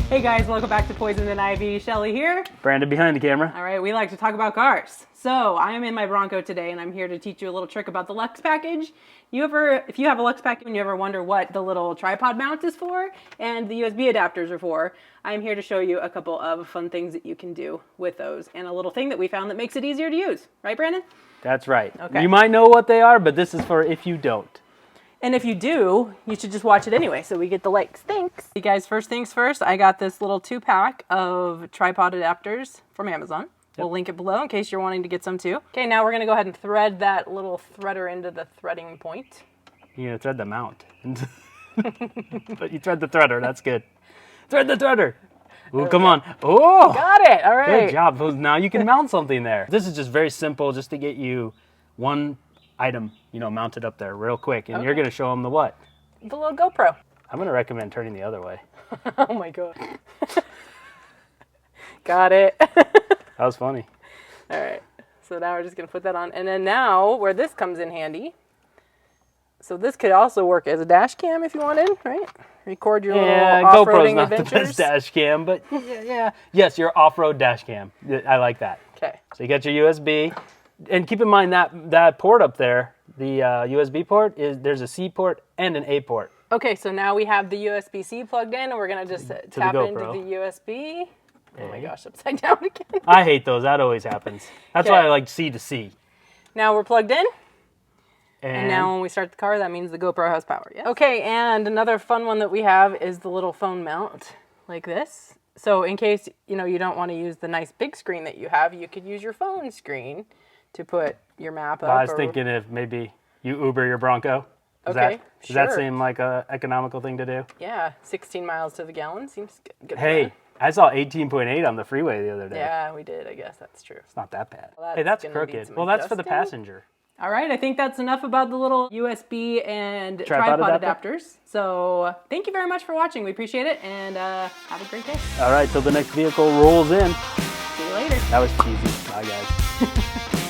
Hey guys, welcome back to Poison and Ivy. Shelly here. Brandon behind the camera. All right, we like to talk about cars. So I am in my Bronco today, and I'm here to teach you a little trick about the Lux package. If you have a Lux package and you ever wonder what the little tripod mount is for and the USB adapters are for, I'm here to show you a couple of fun things that you can do with those and a little thing that we found that makes it easier to use. Right, Brandon? That's right. Okay. You might know what they are, but this is for if you don't. And if you do, you should just watch it anyway, so we get the likes. Thanks. You guys, first things first, I got this little 2-pack of tripod adapters from Amazon. Yep. We'll link it below in case you're wanting to get some too. Okay, now we're gonna go ahead and thread that little threader into the threading point. You're gonna thread the mount. But you thread the threader, that's good. Thread the threader. Oh, come on. Oh! Got it, all right. Good job. Now you can mount something there. This is just very simple, just to get you one item, mounted up there real quick. And You're going to show them the what? The little GoPro. I'm going to recommend turning the other way. Oh my God. Got it. That was funny. All right. So now we're just going to put that on. And then now where this comes in handy. So this could also work as a dash cam if you wanted, right? Record your little off-roading adventures. GoPro's not the best dash cam, but yeah. Yes, your off-road dash cam. I like that. Okay. So you got your USB. And keep in mind that port up there, the USB port, there's a C port and an A port. Okay, so now we have the USB-C plugged in, and we're going to just tap into the USB. Oh my gosh, upside down again. I hate those. That always happens. That's why I like C to C. Now we're plugged in. And now when we start the car, that means the GoPro has power. Yes. Okay, and another fun one that we have is the little phone mount like this. So in case you don't want to use the nice big screen that you have, you could use your phone screen to put your map up. I was thinking if maybe you Uber your Bronco. Does that seem like a economical thing to do? Yeah, 16 miles to the gallon seems good. Hey, I saw 18.8 on the freeway the other day. Yeah, we did. I guess that's true. It's not that bad. Well, hey, that's crooked. Well, that's for the passenger. All right, I think that's enough about the little USB and tripod adapters. So thank you very much for watching. We appreciate it, and have a great day. All right, till the next vehicle rolls in. See you later. That was cheesy. Bye, guys.